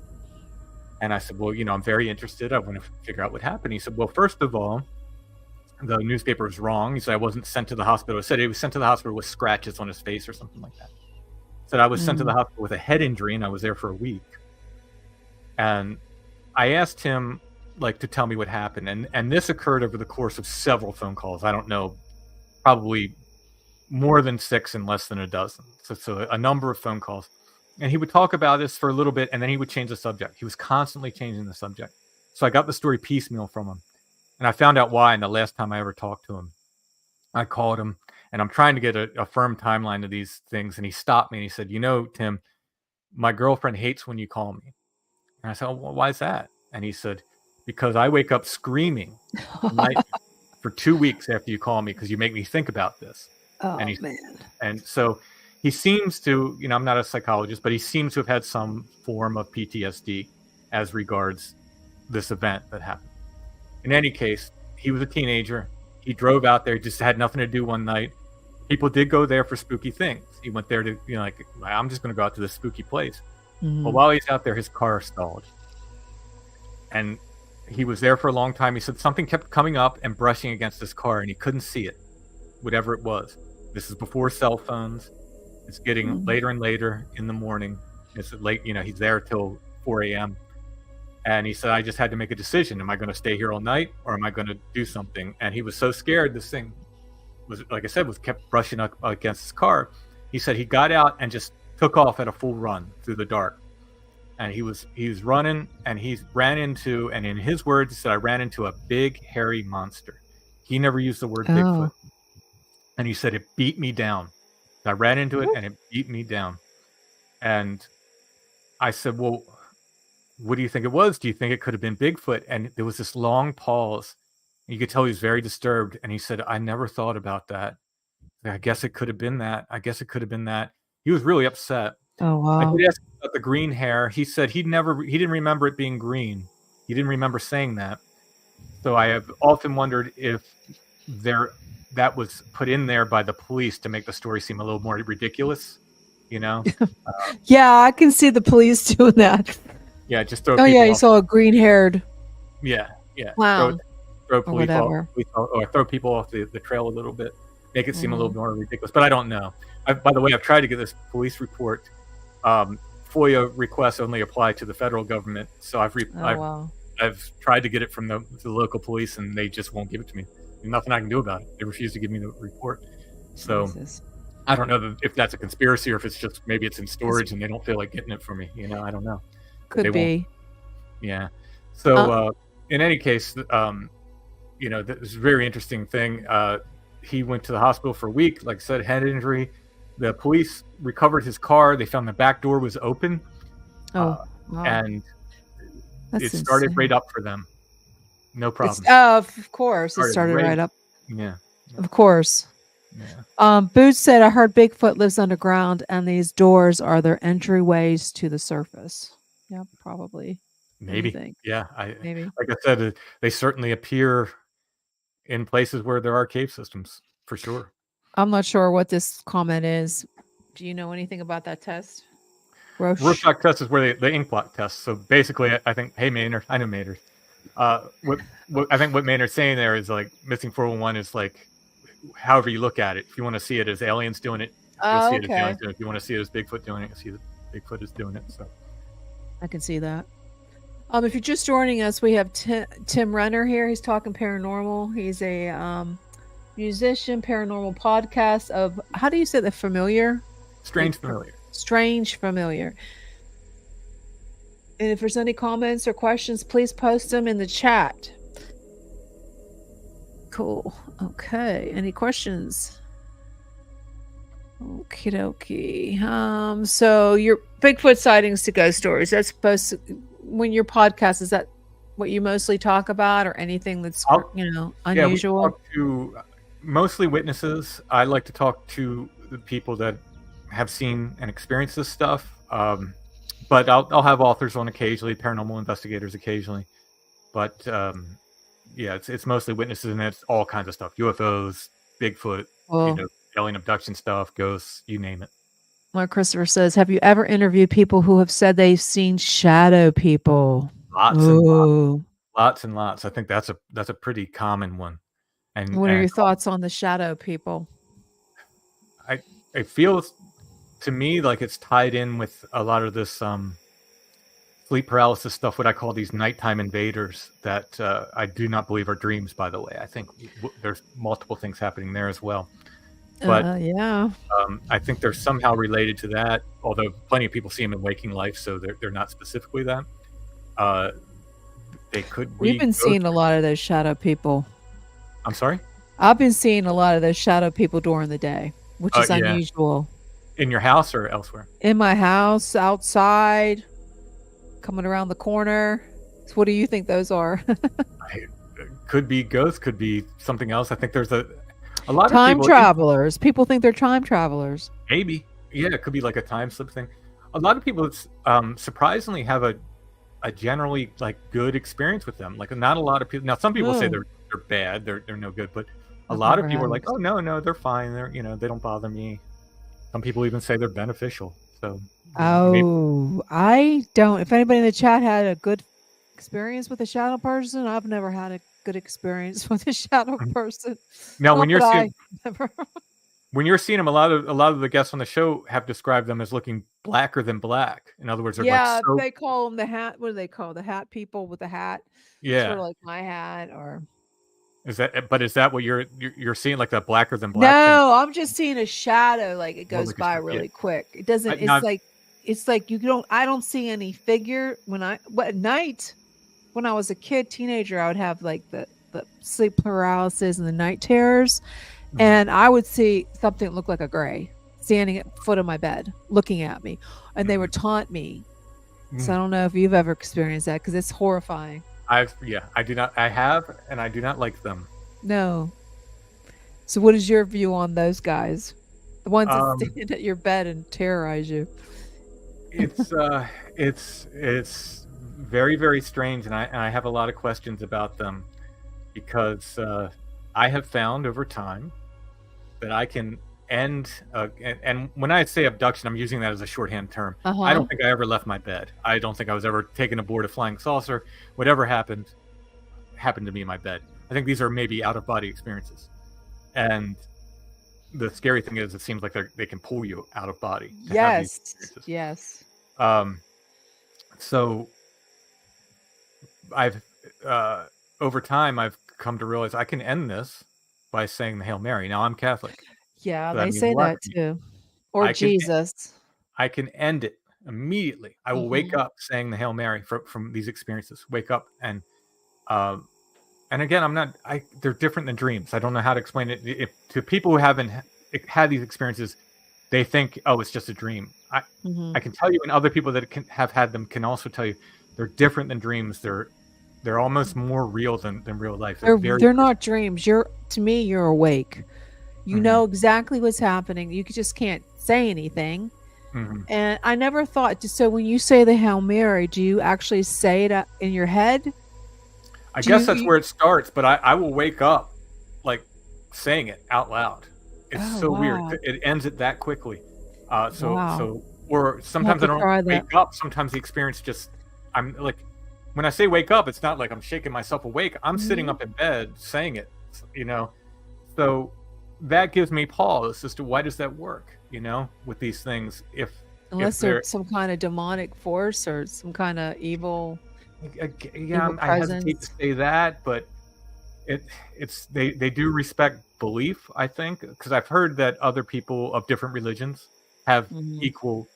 And I said, well, I'm very interested. I want to figure out what happened. He said, well, first of all, the newspaper was wrong. He said I wasn't sent to the hospital. He said he was sent to the hospital with scratches on his face or something like that. He said I was sent to the hospital with a head injury, and I was there for a week. And I asked him to tell me what happened. And this occurred over the course of several phone calls. I don't know, probably more than 6 and less than a dozen. So a number of phone calls. And he would talk about this for a little bit, and then he would change the subject. He was constantly changing the subject. So I got the story piecemeal from him. And I found out why. And the last time I ever talked to him, I called him, and I'm trying to get a firm timeline of these things. And he stopped me and he said, Tim, my girlfriend hates when you call me. And I said, well, why is that? And he said, because I wake up screaming for 2 weeks after you call me because you make me think about this. Oh, man. And so he seems to, I'm not a psychologist, but he seems to have had some form of PTSD as regards this event that happened. In any case, he was a teenager. He drove out there, just had nothing to do one night. People did go there for spooky things. He went there to, like, I'm just going to go out to this spooky place. Mhm. But while he's out there, his car stalled. And he was there for a long time. He said something kept coming up and brushing against his car, and he couldn't see it, whatever it was. This is before cell phones. It's getting later and later in the morning. It's late, he's there till 4 a.m. And he said, I just had to make a decision. Am I going to stay here all night, or am I going to do something? And he was so scared. This thing was, like I said, kept brushing up against his car. He said he got out and just took off at a full run through the dark. And he was running, and he ran into, and in his words, he said, I ran into a big, hairy monster. He never used the word Bigfoot. And he said, it beat me down. I ran into it, and it beat me down. And I said, well, what do you think it was? Do you think it could have been Bigfoot? And there was this long pause. You could tell he was very disturbed. And he said, I never thought about that. I guess it could have been that. I guess it could have been that. He was really upset. Oh, wow. I did ask him about the green hair. He said he didn't remember it being green. He didn't remember saying that. So I have often wondered if that was put in there by the police to make the story seem a little more ridiculous, Yeah, I can see the police doing that. Yeah, just throw. Oh people yeah, you off. saw a green-haired. Yeah. Clown. Throw Or police whatever. or throw people off the trail a little bit, make it seem a little more ridiculous. But I don't know. By the way, I've tried to get this police report. FOIA requests only apply to the federal government, so I've tried to get it from the local police, and they just won't give it to me. There's nothing I can do about it. They refuse to give me the report. So Jesus. I don't know if that's a conspiracy or if it's just maybe it's in storage and they don't feel like getting it for me. I don't know. Could be. Yeah. So in any case, this is a very interesting thing. He went to the hospital for a week. Like I said, head injury. The police recovered his car. They found the back door was open. Oh, wow. And That's it started insane. right up for them. No problem. Of course. It started right up. Yeah. Of course. Yeah. Boots said, I heard Bigfoot lives underground and these doors are their entryways to the surface. Yeah, probably. Maybe. Think? Yeah. Maybe. Like I said, they certainly appear in places where there are cave systems, for sure. I'm not sure what this comment is. Do you know anything about that test? Rorschach test is where the ink blot test. So basically, I think, hey, Maynard, I know Maynard. What I think what Maynard's saying there is like missing 411 is like, however you look at it. If you want to see it as aliens doing it, you'll see it as aliens doing it. If you want to see it as Bigfoot doing it, you'll see that Bigfoot is doing it. So I can see that. If you're just joining us, we have Tim Renner here. He's talking paranormal. He's a musician, paranormal podcast of, how do you say that? Familiar? Strange Familiar. Strange Familiar. And if there's any comments or questions, please post them in the chat. Cool. Okay. Any questions? Okie dokie. So your Bigfoot sightings to ghost stories, that's supposed to, when your podcast, is that what you mostly talk about, or anything that's unusual? Yeah, we talk to mostly witnesses. I like to talk to the people that have seen and experienced this stuff. But I'll have authors on occasionally, paranormal investigators occasionally. But it's mostly witnesses, and it's all kinds of stuff: UFOs, Bigfoot, alien abduction stuff, ghosts, you name it. Mark Christopher says, have you ever interviewed people who have said they've seen shadow people? Lots and lots and lots. I think that's a pretty common one. And what are your thoughts on the shadow people? It feels to me like it's tied in with a lot of this sleep paralysis stuff, what I call these nighttime invaders that I do not believe are dreams, by the way. I think there's multiple things happening there as well. But I think they're somehow related to that, although plenty of people see them in waking life, so they're not specifically that. They could be. We've been seeing a lot of those shadow people. I'm sorry? I've been seeing a lot of those shadow people during the day, which is unusual. In your house or elsewhere? In my house, outside, coming around the corner. So what do you think those are? Could be ghosts, could be something else. I think there's a lot of time people, travelers. People think they're time travelers. Maybe. Yeah, it could be like a time slip thing. A lot of people surprisingly have a generally like good experience with them. Like not a lot of people. Now some people say they're bad, they're no good, but a lot of people are like, oh no, they're fine. They're they don't bother me. Some people even say they're beneficial. So, Oh, I don't. If anybody in the chat had a good experience with a shadow person, I've never had a good experience with a shadow person. now Not when you're that seeing I never. when you're seeing them, a lot of the guests on the show have described them as looking blacker than black. In other words, they're like Yeah, so. they call them the hat. What do they call the hat people with the hat? Sort of Yeah, like my hat, or is that what you're seeing, like that blacker than black thing? no? I'm just seeing a shadow. Like it More goes like a by yeah. really quick. It doesn't. Now, It's like you don't. I don't see any figure when at night. When I was a kid, teenager, I would have like the sleep paralysis and the night terrors, and I would see something that looked like a gray standing at the foot of my bed, looking at me, and they would taunt me. So I don't know if you've ever experienced that because it's horrifying. I do not. I have, and I do not like them. No. So what is your view on those guys? The ones that Um, stand at your bed and terrorize you. it's very, very strange, and I have a lot of questions about them because I have found over time that I can end and when I say abduction, I'm using that as a shorthand term. I don't think I ever left my bed. I don't think I was ever taken aboard a flying saucer. Whatever happened to me in my bed. I think these are maybe out of body experiences, and the scary thing is, it seems like they can pull you out of body. Yes. So I've over time I've come to realize I can end this by saying the Hail Mary. Now I'm Catholic. Yeah, So that they means a say lot that to me. too. Or I can Jesus. I can end it immediately. I will wake up saying the Hail Mary from these experiences. Wake up and again, they're different than dreams. I don't know how to explain it. If to people who haven't had these experiences, they think, oh, it's just a dream. I can tell you, and other people that have had them can also tell you, they're different than dreams. They're almost more real than real life. They're not dreams. To me, you're awake. You know exactly what's happening. You just can't say anything. And I never thought. So when you say the Hail Mary, do you actually say it in your head? I guess that's where it starts, but I will wake up like saying it out loud. It's weird. It ends it that quickly. Or sometimes I don't wake up. Sometimes the experience I'm like, when I say wake up, it's not like I'm shaking myself awake. I'm sitting up in bed saying it, So that gives me pause as to why does that work, with these things. Unless there's some kind of demonic force or some kind of evil. I hesitate to say that, but they do respect belief, I think, because I've heard that other people of different religions have equal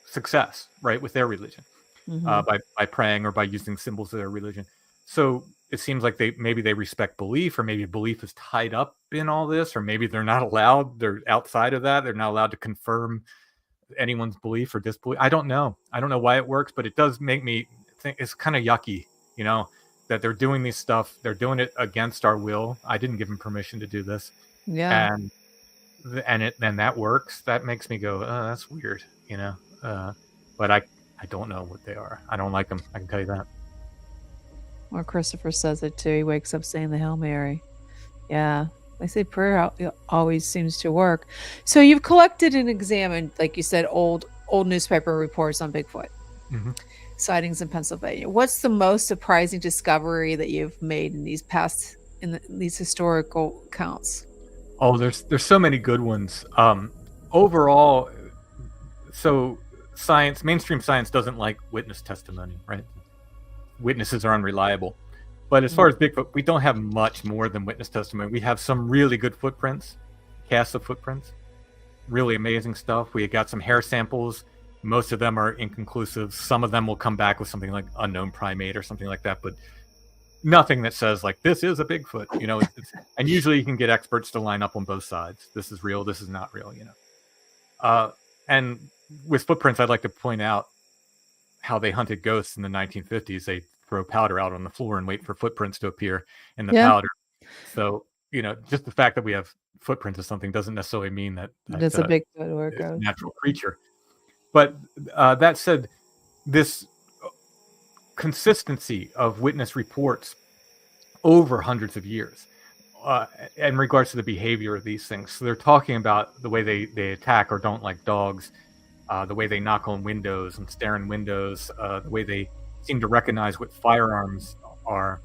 success, right, with their religion, by praying or by using symbols of their religion. So it seems like maybe they respect belief, or maybe belief is tied up in all this, or maybe they're not allowed. They're outside of that. They're not allowed to confirm anyone's belief or disbelief. I don't know why it works, but it does make me think it's kind of yucky, that they're doing this stuff. They're doing it against our will. I didn't give them permission to do this. Yeah. And that works. That makes me go, oh, that's weird, but I don't know what they are. I don't like them. I can tell you that. Or Christopher says it too. He wakes up saying the Hail Mary. Yeah. They say prayer always seems to work. So you've collected and examined, like you said, old newspaper reports on Bigfoot sightings in Pennsylvania. What's the most surprising discovery that you've made in these historical accounts? Oh, there's so many good ones. Overall, so mainstream science doesn't like witness testimony, right? Witnesses are unreliable. But as far as Bigfoot, we don't have much more than witness testimony. We have some really good footprints, casts of footprints, really amazing stuff. We got some hair samples. Most of them are inconclusive. Some of them will come back with something like unknown primate or something like that, but nothing that says like this is a Bigfoot. And usually you can get experts to line up on both sides. This is real. This is not real. And with footprints, I'd like to point out how they hunted ghosts in the 1950s. They throw powder out on the floor and wait for footprints to appear in the powder. So, just the fact that we have footprints of something doesn't necessarily mean that it's a Bigfoot or a natural creature. But that said, this consistency of witness reports over hundreds of years in regards to the behavior of these things. So they're talking about the way they attack or don't like dogs, the way they knock on windows and stare in windows, the way they seem to recognize what firearms are.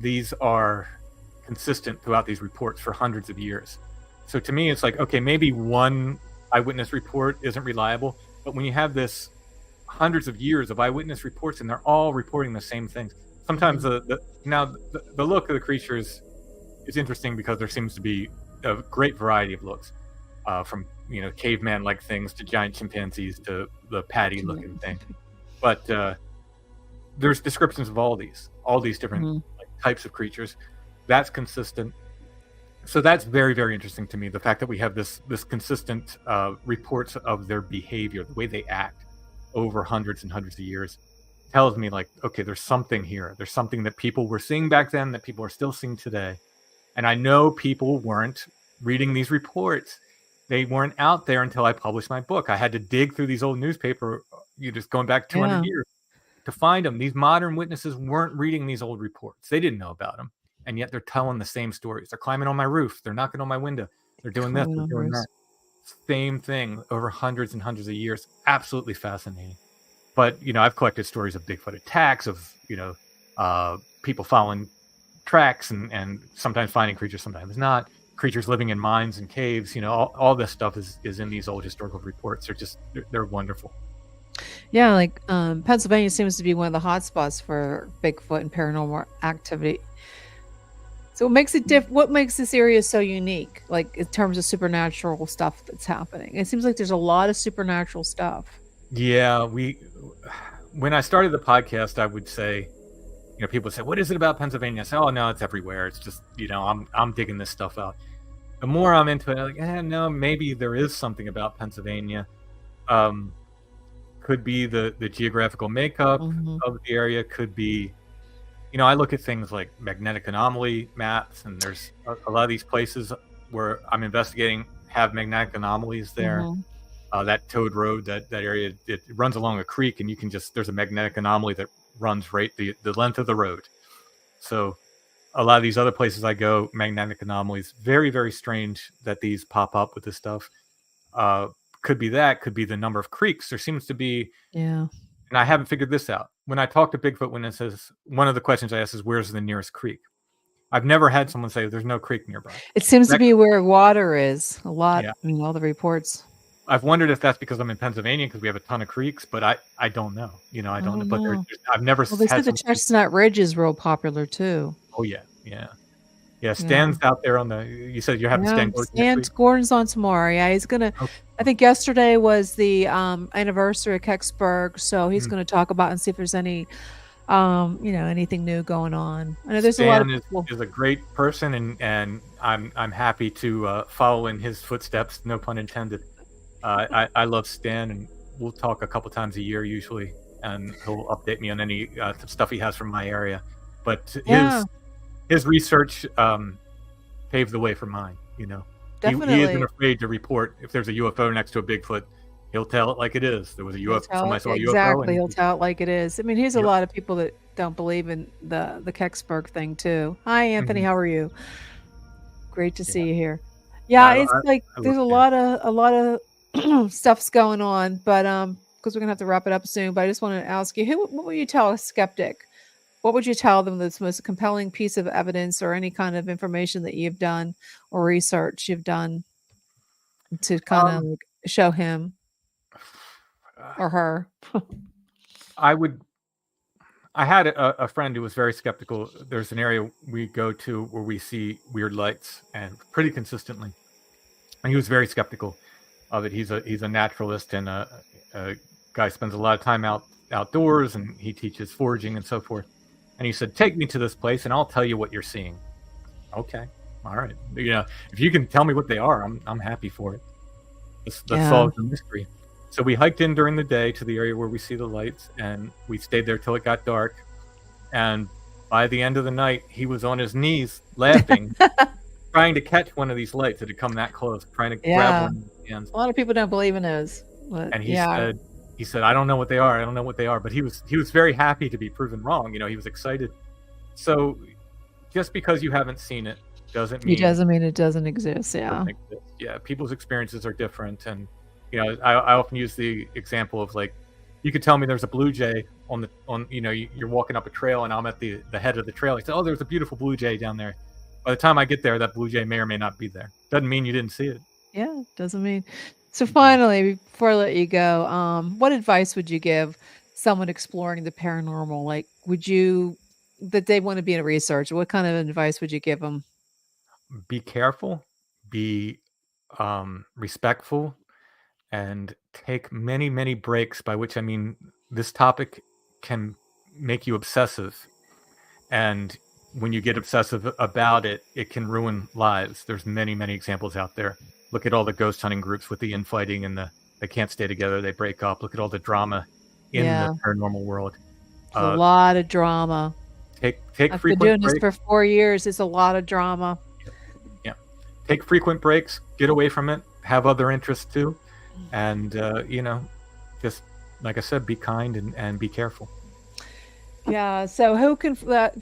These are consistent throughout these reports for hundreds of years. So to me, it's like, okay, maybe one eyewitness report isn't reliable, but when you have this hundreds of years of eyewitness reports and they're all reporting the same things, sometimes the look of the creatures is interesting because there seems to be a great variety of looks, from caveman-like things to giant chimpanzees to the patty-looking thing. But there's descriptions of all these different types of creatures. That's consistent. So that's very, very interesting to me. The fact that we have this consistent reports of their behavior, the way they act over hundreds and hundreds of years, tells me like, okay, there's something here. There's something that people were seeing back then that people are still seeing today. And I know people weren't reading these reports. They weren't out there until I published my book. I had to dig through these old newspaper, just going back 200 years to find them. These modern witnesses weren't reading these old reports. They didn't know about them. And yet they're telling the same stories. They're climbing on my roof. They're knocking on my window. They're doing this. They're doing that. Same thing over hundreds and hundreds of years. Absolutely fascinating. But, I've collected stories of Bigfoot attacks, of, people following tracks and sometimes finding creatures, sometimes not. Creatures living in mines and caves. All this stuff is in these old historical reports. They're wonderful. Yeah, like Pennsylvania seems to be one of the hot spots for Bigfoot and paranormal activity. So what makes this area so unique, like in terms of supernatural stuff that's happening? It seems like there's a lot of supernatural stuff. Yeah, when I started the podcast, I would say, people would say, what is it about Pennsylvania? I say, oh no, it's everywhere. It's just, I'm digging this stuff out. The more I'm into it, I'm like, no, maybe there is something about Pennsylvania. Could be the geographical makeup of the area, could be, I look at things like magnetic anomaly maps, and there's a lot of these places where I'm investigating have magnetic anomalies there. That Toad Road, that area, it runs along a creek, and there's a magnetic anomaly that runs right the length of the road. So a lot of these other places I go, magnetic anomalies, very, very strange that these pop up with this stuff. Could be the number of creeks. There seems to be, and I haven't figured this out. When I talk to Bigfoot witnesses, one of the questions I ask is, where's the nearest creek? I've never had someone say there's no creek nearby. It seems to be where water is a lot in all the reports. I've wondered if that's because I'm in Pennsylvania because we have a ton of creeks, but I don't know. I don't know. But I've never. Well, they said the Chestnut Ridge is real popular too. Oh yeah. Stan's out there on the. You said you're having Stan Gordon's on tomorrow. Yeah, he's gonna. Okay. I think yesterday was the anniversary of Kecksburg, so he's going to talk about and see if there's any, anything new going on. I know there's Stan a lot of people. is a great person, and I'm happy to follow in his footsteps. No pun intended. I love Stan, and we'll talk a couple times a year usually, and he'll update me on any stuff he has from my area. But his research paved the way for mine. Definitely. He isn't afraid to report if there's a UFO next to a Bigfoot. He'll tell it like it is. There was a UFO. Somebody saw a UFO. Exactly. He'll tell it like it is. I mean, here's a lot of people that don't believe in the Kecksburg thing too. Hi, Anthony. How are you? Great to see you here. Yeah, it's like there's a lot of stuff's going on, but because we're gonna have to wrap it up soon. But I just want to ask you, what would you tell a skeptic? What would you tell them that's the most compelling piece of evidence or any kind of information that you've done or research you've done to kind of show him or her? I had a friend who was very skeptical. There's an area we go to where we see weird lights, and pretty consistently. And he was very skeptical of it. He's a naturalist and a guy spends a lot of time outdoors, and he teaches foraging and so forth. And he said, take me to this place and I'll tell you what you're seeing. Okay. All right. If you can tell me what they are, I'm happy for it. Let's solve the mystery. So we hiked in during the day to the area where we see the lights, and we stayed there till it got dark. And by the end of the night, he was on his knees laughing, trying to catch one of these lights that had come that close, trying to grab one of his hands. A lot of people don't believe in those. And he said, I don't know what they are. I don't know what they are. But he was very happy to be proven wrong. He was excited. So just because you haven't seen it doesn't It mean doesn't mean it doesn't exist. it Yeah. doesn't exist. Yeah, people's experiences are different, and I often use the example of like, you could tell me there's a blue jay on you're walking up a trail and I'm at the head of the trail. You say, oh, there's a beautiful blue jay down there. By the time I get there, that blue jay may or may not be there. Doesn't mean you didn't see it. Yeah. Doesn't mean. So finally, before I let you go, what advice would you give someone exploring the paranormal? Like, that they want to be in research? What kind of advice would you give them? Be careful, be respectful, and take many, many breaks, by which I mean this topic can make you obsessive. And when you get obsessive about it, it can ruin lives. There's many, many examples out there. Look at all the ghost hunting groups with the infighting and they can't stay together, they break up. Look at all the drama in the paranormal world. A lot of drama. Take I've been frequent doing breaks. this for 4 years. It's a lot of drama. Yeah. Take frequent breaks, get away from it, have other interests too. And, just like I said, be kind and be careful. Yeah. So who can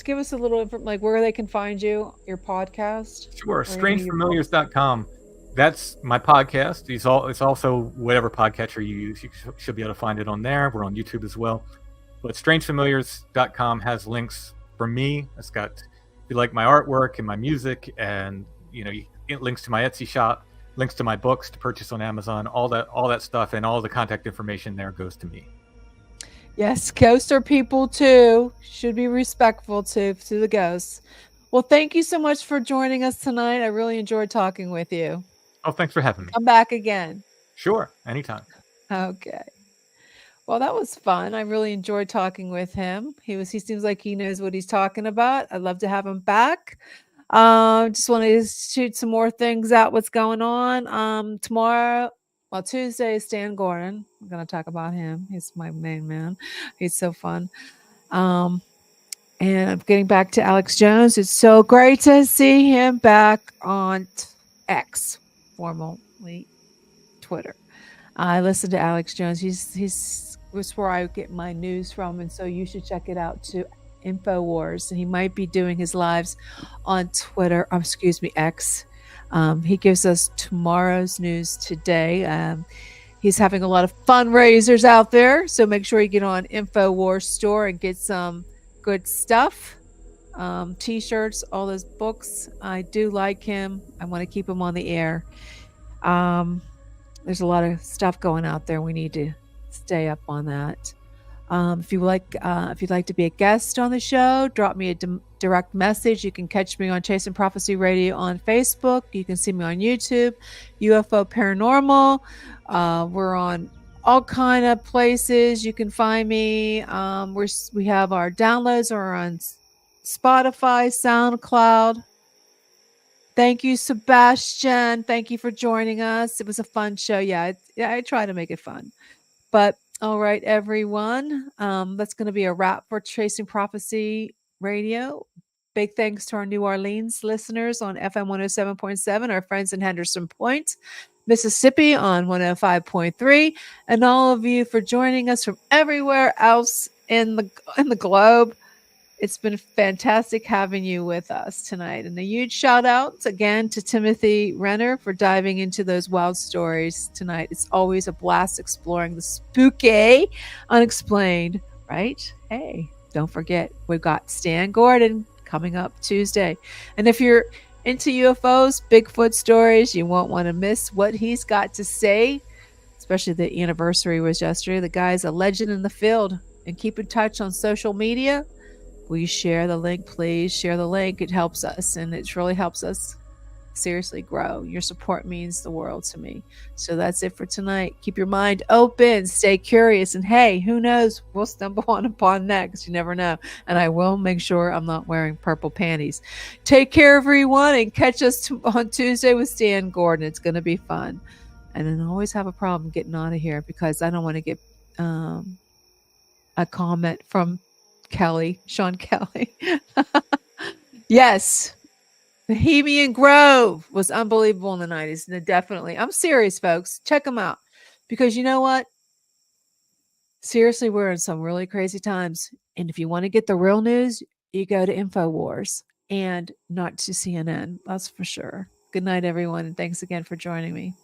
give us a little like where they can find you, your podcast? Sure. Strangefamiliars.com. That's my podcast. It's also whatever podcatcher you use. You should be able to find it on there. We're on YouTube as well. But strangefamiliars.com has links for me. It's got, if you like my artwork and my music, and links to my Etsy shop, links to my books to purchase on Amazon, all that stuff, and all the contact information there goes to me. Yes, ghosts are people too. Should be respectful to the ghosts. Well, thank you so much for joining us tonight. I really enjoyed talking with you. Oh, thanks for having me. Come back again. Sure, anytime. Okay. Well, that was fun. I really enjoyed talking with him. He seems like he knows what he's talking about. I'd love to have him back. Just wanted to shoot some more things out. What's going on? Tomorrow, Tuesday is Stan Gordon. I'm going to talk about him. He's my main man. He's so fun. And I'm getting back to Alex Jones. It's so great to see him back on X, formerly Twitter. I listen to Alex Jones. He's where I get my news from, and so you should check it out too. InfoWars. He might be doing his lives on Twitter. X. He gives us tomorrow's news today. He's having a lot of fundraisers out there, so make sure you get on InfoWars store and get some good stuff. T-shirts, all those books. I do like him. I want to keep him on the air. There's a lot of stuff going out there. We need to stay up on that. If you'd like to be a guest on the show, drop me a direct message. You can catch me on Chasing Prophecy Radio on Facebook. You can see me on YouTube, UFO Paranormal. We're on all kind of places. You can find me. We have our downloads are on Spotify, SoundCloud. Thank you, Sebastian. Thank you for joining us. It was a fun show. Yeah, I try to make it fun. But all right, everyone. That's going to be a wrap for Chasing Prophecy Radio. Big thanks to our New Orleans listeners on FM 107.7, our friends in Henderson Point, Mississippi on 105.3, and all of you for joining us from everywhere else in the globe. It's been fantastic having you with us tonight. And a huge shout out again to Timothy Renner for diving into those wild stories tonight. It's always a blast exploring the spooky, unexplained, right? Hey, don't forget, we've got Stan Gordon coming up Tuesday. And if you're into UFOs, Bigfoot stories, you won't want to miss what he's got to say, especially the anniversary was yesterday. The guy's a legend in the field. And keep in touch on social media. Will you share the link? Please share the link. It helps us, and it really helps us seriously grow. Your support means the world to me. So that's it for tonight. Keep your mind open. Stay curious. And hey, who knows? We'll stumble upon next. You never know. And I will make sure I'm not wearing purple panties. Take care, everyone, and catch us on Tuesday with Stan Gordon. It's going to be fun. And then I always have a problem getting out of here because I don't want to get a comment from Sean Kelly. Yes. Bohemian Grove was unbelievable in the 90s. And definitely. I'm serious, folks. Check them out. Because you know what? Seriously, we're in some really crazy times. And if you want to get the real news, you go to InfoWars. and not to CNN. That's for sure. Good night, everyone, and thanks again for joining me.